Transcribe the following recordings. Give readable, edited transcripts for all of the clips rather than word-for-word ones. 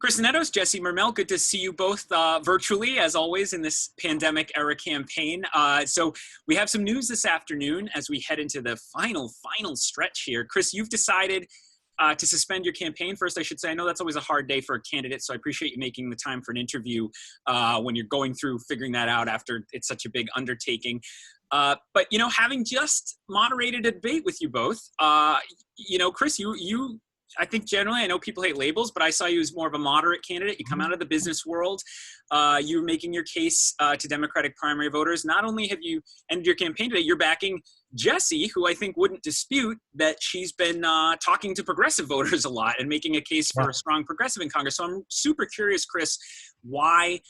Chris Zannetos, Jesse Mermell, good to see you both virtually, as always, in this pandemic era campaign. So we have some news this afternoon as we head into the final stretch here. Chris, you've decided to suspend your campaign. First, I should say, I know that's always a hard day for a candidate, so I appreciate you making the time for an interview when you're going through figuring that out after it's such a big undertaking. But, you know, having just moderated a debate with you both, you know, Chris, you I think generally, I know people hate labels, but I saw you as more of a moderate candidate. You come out of the business world. You're making your case to Democratic primary voters. Not only have you ended your campaign today, you're backing Jesse, who I think wouldn't dispute that she's been talking to progressive voters a lot and making a case for a strong progressive in Congress. So I'm super curious, Chris, why,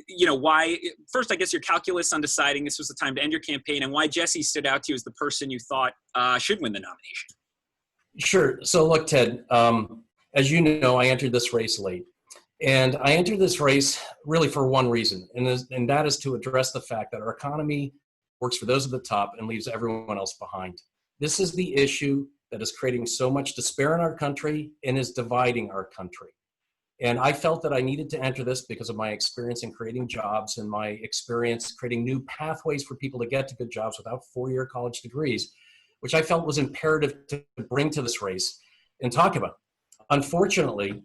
you know, why, first, I guess your calculus on deciding this was the time to end your campaign, and why Jesse stood out to you as the person you thought should win the nomination. Sure. So look, Ted, as you know, I entered this race late. And I entered this race really for one reason, and that is to address the fact that our economy works for those at the top and leaves everyone else behind. This is the issue that is creating so much despair in our country and is dividing our country. And I felt that I needed to enter this because of my experience in creating jobs and my experience creating new pathways for people to get to good jobs without four-year college degrees, which I felt was imperative to bring to this race and talk about. Unfortunately,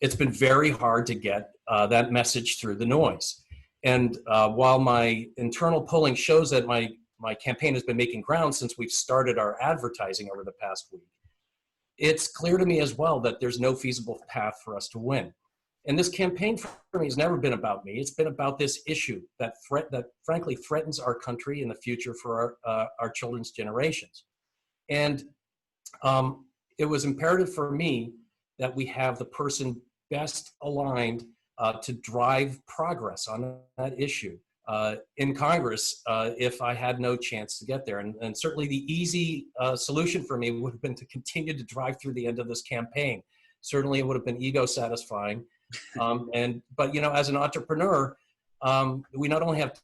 it's been very hard to get that message through the noise. And while my internal polling shows that my campaign has been making ground since we've started our advertising over the past week, it's clear to me as well that there's no feasible path for us to win. And this campaign for me has never been about me. It's been about this issue that frankly threatens our country and the future for our children's generations. And it was imperative for me that we have the person best aligned to drive progress on that issue in Congress if I had no chance to get there. And certainly the easy solution for me would have been to continue to drive through the end of this campaign. Certainly it would have been ego satisfying. But you know, as an entrepreneur, we not only have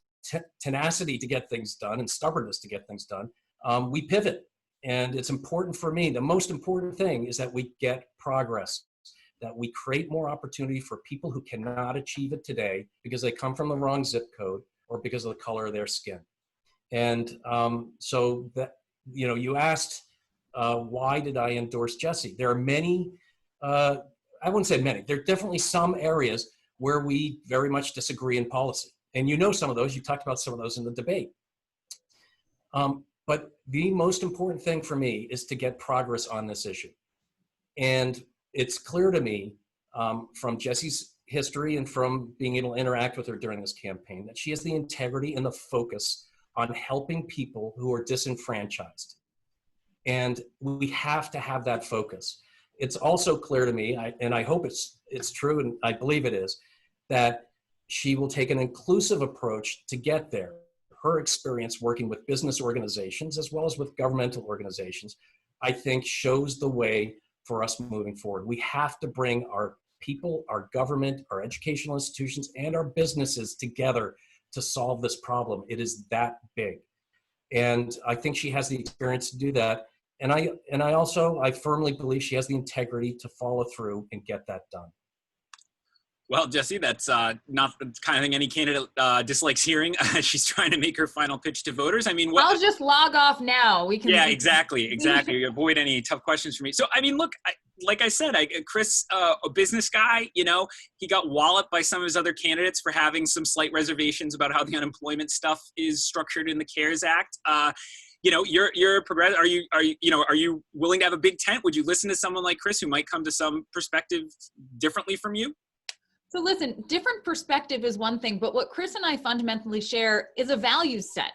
tenacity to get things done and stubbornness to get things done, we pivot. And it's important for me. The most important thing is that we get progress, that we create more opportunity for people who cannot achieve it today because they come from the wrong zip code or because of the color of their skin. And so that, you know, you asked, why did I endorse Jesse? There are many, I wouldn't say many, there are definitely some areas where we very much disagree in policy. And you know some of those, you talked about some of those in the debate. But the most important thing for me is to get progress on this issue. And it's clear to me from Jesse's history and from being able to interact with her during this campaign that she has the integrity and the focus on helping people who are disenfranchised. And we have to have that focus. It's also clear to me, and I hope it's true, and I believe it is, that she will take an inclusive approach to get there. Her experience working with business organizations as well as with governmental organizations, I think shows the way for us moving forward. We have to bring our people, our government, our educational institutions, and our businesses together to solve this problem. It is that big. And I think she has the experience to do that. And I firmly believe she has the integrity to follow through and get that done. Well, Jesse, that's not the kind of thing any candidate dislikes hearing. She's trying to make her final pitch to voters. I mean, I'll just log off now. We can. Yeah, exactly. Avoid any tough questions for me. So, I mean, look, like I said, Chris, a business guy, you know, he got walloped by some of his other candidates for having some slight reservations about how the unemployment stuff is structured in the CARES Act. You know, you're progressive. Are you willing to have a big tent? Would you listen to someone like Chris who might come to some perspective differently from you? So listen, different perspective is one thing, but what Chris and I fundamentally share is a value set,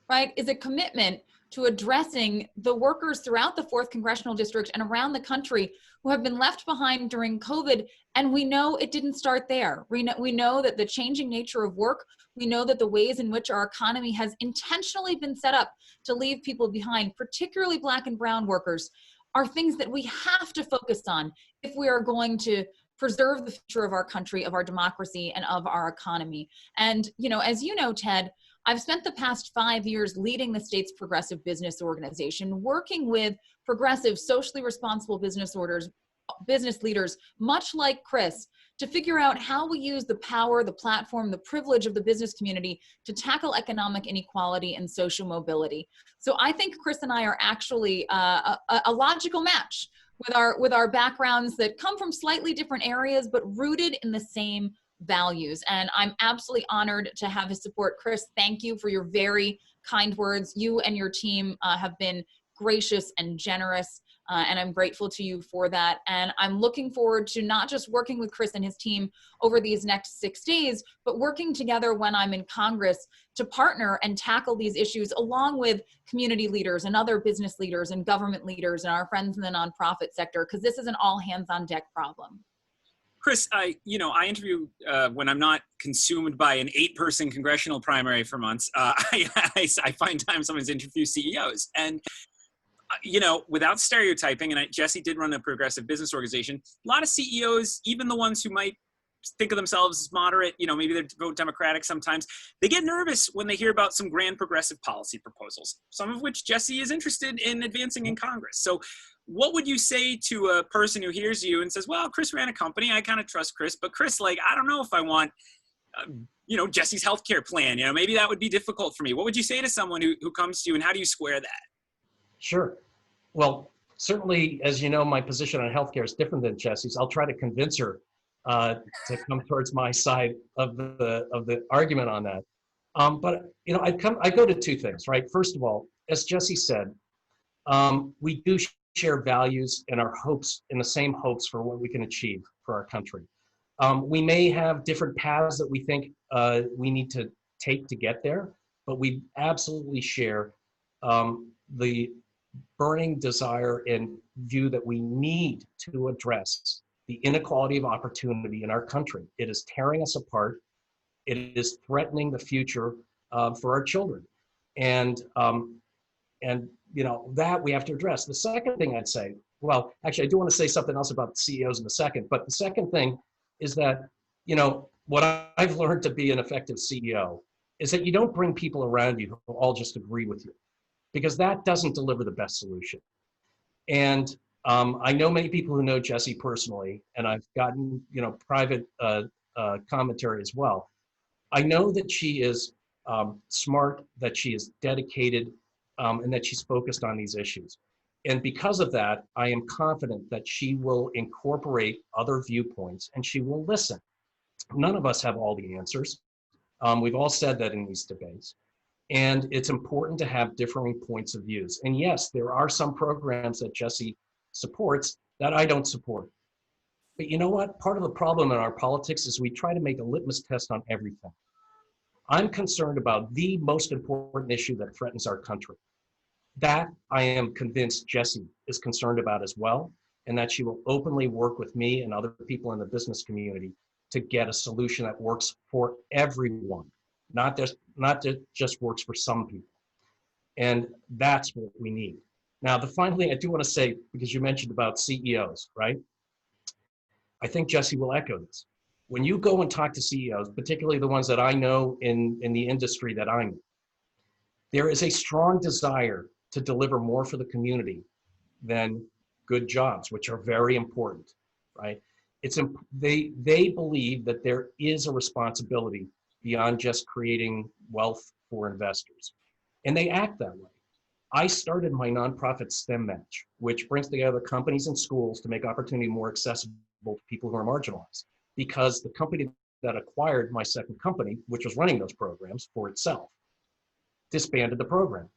right? Is a commitment to addressing the workers throughout the 4th Congressional District and around the country who have been left behind during COVID. And we know it didn't start there. We know that the changing nature of work, we know that the ways in which our economy has intentionally been set up to leave people behind, particularly Black and brown workers, are things that we have to focus on if we are going to preserve the future of our country, of our democracy, and of our economy. And, you know, as you know, Ted, I've spent the past 5 years leading the state's progressive business organization, working with progressive, socially responsible business business leaders, much like Chris, to figure out how we use the power, the platform, the privilege of the business community to tackle economic inequality and social mobility. So I think Chris and I are actually a logical match with our backgrounds that come from slightly different areas, but rooted in the same values. And I'm absolutely honored to have his support. Chris, thank you for your very kind words. You and your team have been gracious and generous. And I'm grateful to you for that. And I'm looking forward to not just working with Chris and his team over these next 6 days, but working together when I'm in Congress to partner and tackle these issues along with community leaders and other business leaders and government leaders and our friends in the nonprofit sector, because this is an all hands on deck problem. Chris, I interview when I'm not consumed by an 8-person congressional primary for months. I find time sometimes to interview CEOs, and without stereotyping, and Jesse did run a progressive business organization, a lot of CEOs, even the ones who might think of themselves as moderate, maybe they vote Democratic sometimes, they get nervous when they hear about some grand progressive policy proposals, some of which Jesse is interested in advancing in Congress. So what would you say to a person who hears you and says, well, Chris ran a company, I kind of trust Chris, but Chris, I don't know if I want Jesse's healthcare plan, maybe that would be difficult for me. What would you say to someone who comes to you, and how do you square that? Sure. Well, certainly, as you know, my position on healthcare is different than Jesse's. I'll try to convince her to come towards my side of the argument on that. But I go to 2 things, right? First of all, as Jesse said, we do share values and our hopes, in the same hopes for what we can achieve for our country. We may have different paths that we think we need to take to get there, but we absolutely share the burning desire and view that we need to address the inequality of opportunity in our country. It is tearing us apart. It is threatening the future for our children. And that we have to address. The second thing I'd say, well, actually, I do want to say something else about CEOs in a second, but the second thing is that, what I've learned to be an effective CEO is that you don't bring people around you who all just agree with you, because that doesn't deliver the best solution. And I know many people who know Jesse personally, and I've gotten, private commentary as well. I know that she is smart, that she is dedicated, and that she's focused on these issues. And because of that, I am confident that she will incorporate other viewpoints and she will listen. None of us have all the answers. We've all said that in these debates. And it's important to have differing points of views. And yes, there are some programs that Jesse supports that I don't support. But you know what? Part of the problem in our politics is we try to make a litmus test on everything. I'm concerned about the most important issue that threatens our country. That I am convinced Jesse is concerned about as well, and that she will openly work with me and other people in the business community to get a solution that works for everyone, not just works for some people. And that's what we need. Now, the final thing I do want to say, because you mentioned about CEOs, right? I think Jesse will echo this. When you go and talk to CEOs, particularly the ones that I know in the industry that I'm in, there is a strong desire to deliver more for the community than good jobs, which are very important, right? They believe that there is a responsibility beyond just creating wealth for investors, and they act that way. I started my nonprofit STEM Match, which brings together companies and schools to make opportunity more accessible to people who are marginalized, because the company that acquired my second company, which was running those programs for itself, disbanded the program.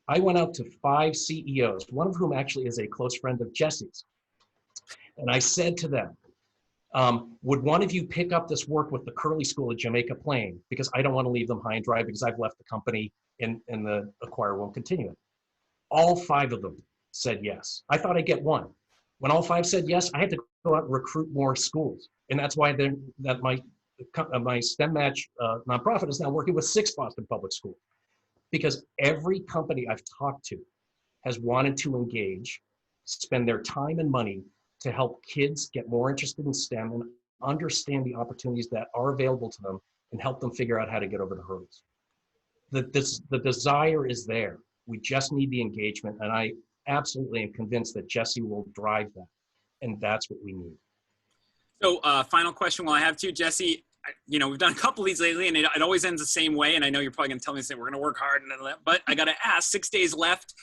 I went out to 5 CEOs, one of whom actually is a close friend of Jesse's. And I said to them, would one of you pick up this work with the Curley School at Jamaica Plain? Because I don't want to leave them high and dry, because I've left the company and the acquirer won't continue it. All 5 of them said yes. I thought I'd get 1. When all 5 said yes, I had to go out and recruit more schools. And that's why my STEM Match nonprofit is now working with 6 Boston public schools. Because every company I've talked to has wanted to engage, spend their time and money to help kids get more interested in STEM and understand the opportunities that are available to them and help them figure out how to get over the hurdles. The desire is there. We just need the engagement, and I absolutely am convinced that Jesse will drive that. and that's what we need. So final question while I have to, Jesse. You know, we've done a couple of these lately, and it always ends the same way. And I know you're probably going to tell me that we're going to work hard, but I got to ask, 6 days left.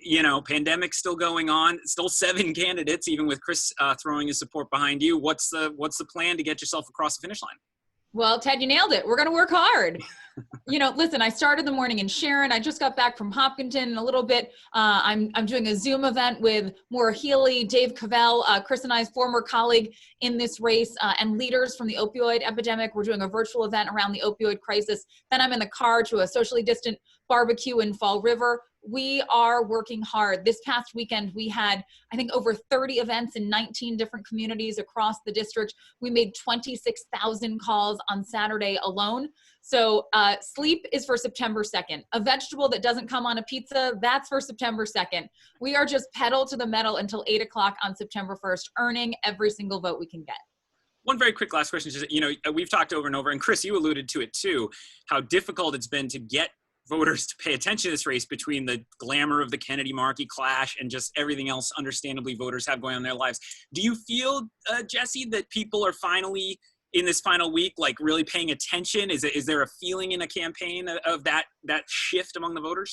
You know, pandemic's still going on. Still 7 candidates, even with Chris throwing his support behind you. What's the plan to get yourself across the finish line? Well, Ted, you nailed it. We're going to work hard. You know, listen, I started the morning in Sharon. I just got back from Hopkinton in a little bit. I'm doing a Zoom event with Maura Healy, Dave Cavell, Chris and I's former colleague in this race, and leaders from the opioid epidemic. We're doing a virtual event around the opioid crisis. Then I'm in the car to a socially distant barbecue in Fall River. We are working hard. This past weekend, we had, I think, over 30 events in 19 different communities across the district. We made 26,000 calls on Saturday alone. So sleep is for September 2nd. A vegetable that doesn't come on a pizza, that's for September 2nd. We are just pedal to the metal until 8 o'clock on September 1st, earning every single vote we can get. One very quick last question is, you know, we've talked over and over, and Chris, you alluded to it too, how difficult it's been to get voters to pay attention to this race between the glamour of the Kennedy-Markey clash and just everything else, understandably, voters have going on in their lives. Do you feel, Jesse, that people are finally, in this final week, like really paying attention? Is there a feeling in a campaign of that shift among the voters?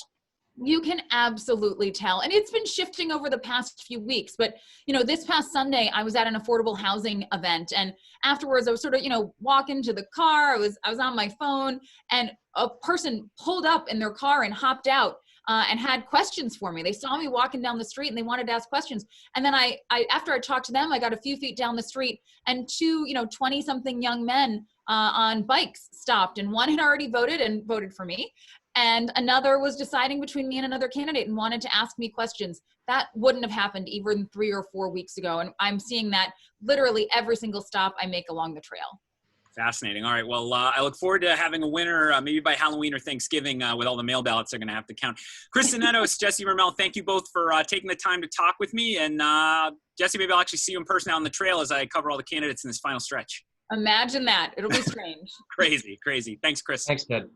You can absolutely tell. And it's been shifting over the past few weeks. But, you know, this past Sunday, I was at an affordable housing event. And afterwards, I was sort of, you know, walking to the car. I was on my phone, and a person pulled up in their car and hopped out and had questions for me. They saw me walking down the street and they wanted to ask questions. And then I after I talked to them, I got a few feet down the street, and 2, 20-something young men on bikes stopped. And one had already voted and voted for me. And another was deciding between me and another candidate and wanted to ask me questions. That wouldn't have happened even 3 or 4 weeks ago. And I'm seeing that literally every single stop I make along the trail. Fascinating. All right. Well, I look forward to having a winner maybe by Halloween or Thanksgiving with all the mail ballots they're going to have to count. Chris Zannetos, Jesse Mermell, thank you both for taking the time to talk with me. And Jesse, maybe I'll actually see you in person out on the trail as I cover all the candidates in this final stretch. Imagine that. It'll be strange. Crazy. Thanks, Chris. Thanks, Ted.